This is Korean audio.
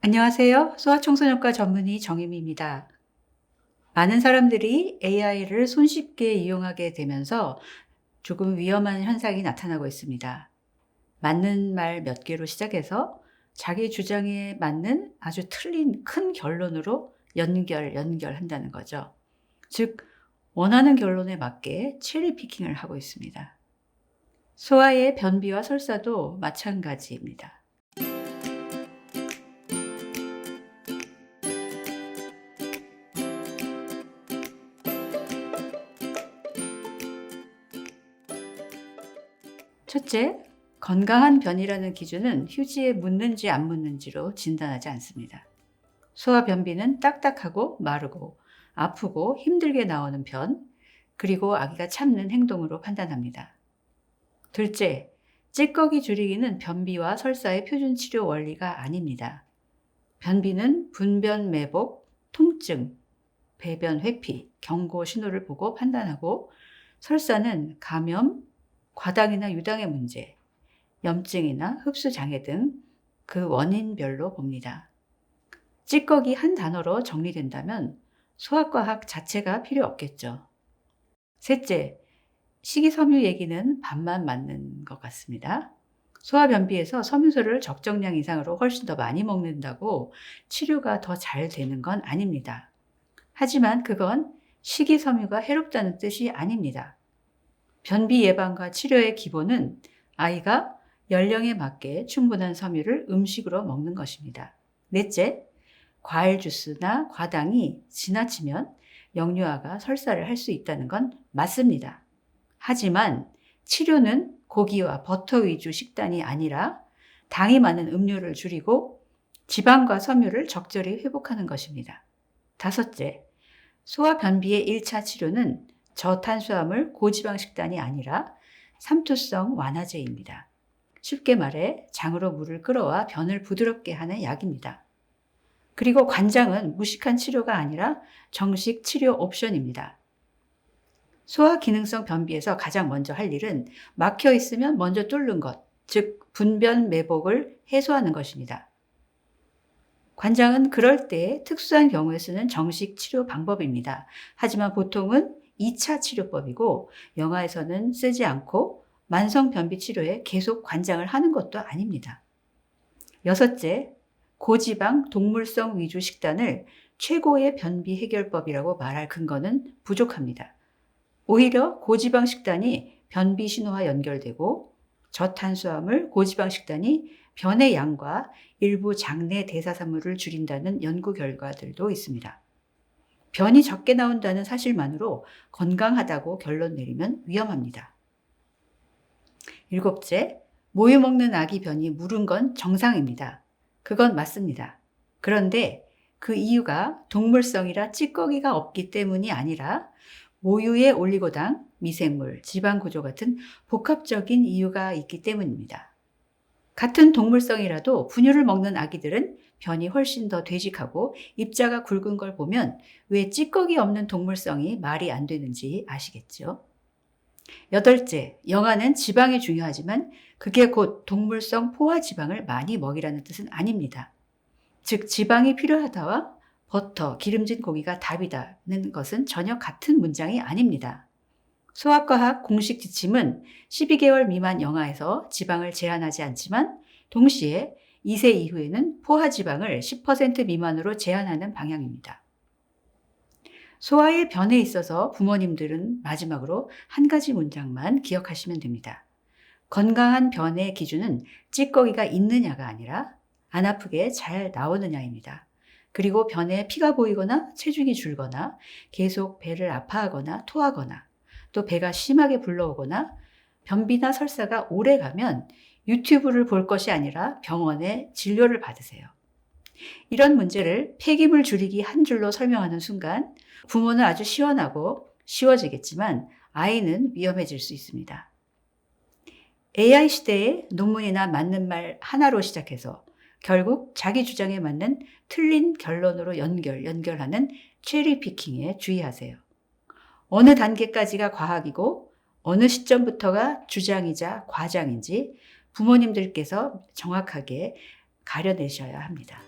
안녕하세요. 소아청소년과 전문의 정임입니다. 많은 사람들이 AI를 손쉽게 이용하게 되면서 조금 위험한 현상이 나타나고 있습니다. 맞는 말 몇 개로 시작해서 자기 주장에 맞는 아주 틀린 큰 결론으로 연결한다는 거죠. 즉, 원하는 결론에 맞게 체리 피킹을 하고 있습니다. 소아의 변비와 설사도 마찬가지입니다. 첫째, 건강한 변이라는 기준은 휴지에 묻는지 안 묻는지로 진단하지 않습니다. 소화 변비는 딱딱하고 마르고 아프고 힘들게 나오는 변, 그리고 아기가 참는 행동으로 판단합니다. 둘째, 찌꺼기 줄이기는 변비와 설사의 표준 치료 원리가 아닙니다. 변비는 분변 매복, 통증, 배변 회피, 경고 신호를 보고 판단하고, 설사는 감염, 과당이나 유당의 문제, 염증이나 흡수 장애 등 그 원인별로 봅니다. 찌꺼기 한 단어로 정리된다면 소아과학 자체가 필요 없겠죠. 셋째, 식이섬유 얘기는 반만 맞는 것 같습니다. 소아변비에서 섬유소를 적정량 이상으로 훨씬 더 많이 먹는다고 치료가 더 잘 되는 건 아닙니다. 하지만 그건 식이섬유가 해롭다는 뜻이 아닙니다. 변비 예방과 치료의 기본은 아이가 연령에 맞게 충분한 섬유를 음식으로 먹는 것입니다. 넷째, 과일 주스나 과당이 지나치면 영유아가 설사를 할 수 있다는 건 맞습니다. 하지만 치료는 고기와 버터 위주 식단이 아니라 당이 많은 음료를 줄이고 지방과 섬유를 적절히 회복하는 것입니다. 다섯째, 소아 변비의 1차 치료는 저탄수화물 고지방 식단이 아니라 삼투성 완화제입니다. 쉽게 말해 장으로 물을 끌어와 변을 부드럽게 하는 약입니다. 그리고 관장은 무식한 치료가 아니라 정식 치료 옵션입니다. 소아 기능성 변비에서 가장 먼저 할 일은 막혀 있으면 먼저 뚫는 것, 즉 분변 매복을 해소하는 것입니다. 관장은 그럴 때 특수한 경우에 쓰는 정식 치료 방법입니다. 하지만 보통은 2차 치료법이고 영아에서는 쓰지 않고 만성 변비 치료에 계속 관장을 하는 것도 아닙니다. 여섯째, 고지방 동물성 위주 식단을 최고의 변비 해결법이라고 말할 근거는 부족합니다. 오히려 고지방 식단이 변비 신호와 연결되고 저탄수화물 고지방 식단이 변의 양과 일부 장내 대사산물을 줄인다는 연구 결과들도 있습니다. 변이 적게 나온다는 사실만으로 건강하다고 결론 내리면 위험합니다. 일곱째, 모유 먹는 아기 변이 무른 건 정상입니다. 그건 맞습니다. 그런데 그 이유가 동물성이라 찌꺼기가 없기 때문이 아니라 모유의 올리고당, 미생물, 지방 구조 같은 복합적인 이유가 있기 때문입니다. 같은 동물성이라도 분유를 먹는 아기들은 변이 훨씬 더 되직하고 입자가 굵은 걸 보면 왜 찌꺼기 없는 동물성이 말이 안 되는지 아시겠죠? 여덟째, 영아는 지방이 중요하지만 그게 곧 동물성 포화 지방을 많이 먹이라는 뜻은 아닙니다. 즉, 지방이 필요하다와 버터, 기름진 고기가 답이다는 것은 전혀 같은 문장이 아닙니다. 소아과학 공식 지침은 12개월 미만 영아에서 지방을 제한하지 않지만 동시에 2세 이후에는 포화 지방을 10% 미만으로 제한하는 방향입니다. 소아의 변에 있어서 부모님들은 마지막으로 한 가지 문장만 기억하시면 됩니다. 건강한 변의 기준은 찌꺼기가 있느냐가 아니라 안 아프게 잘 나오느냐입니다. 그리고 변에 피가 보이거나 체중이 줄거나 계속 배를 아파하거나 토하거나 또 배가 심하게 불러오거나 변비나 설사가 오래 가면 유튜브를 볼 것이 아니라 병원에 진료를 받으세요. 이런 문제를 폐기물 줄이기 한 줄로 설명하는 순간 부모는 아주 시원하고 쉬워지겠지만 아이는 위험해질 수 있습니다. AI 시대에 논문이나 맞는 말 하나로 시작해서 결국 자기 주장에 맞는 틀린 결론으로 연결하는 체리 피킹에 주의하세요. 어느 단계까지가 과학이고 어느 시점부터가 주장이자 과장인지 부모님들께서 정확하게 가려내셔야 합니다.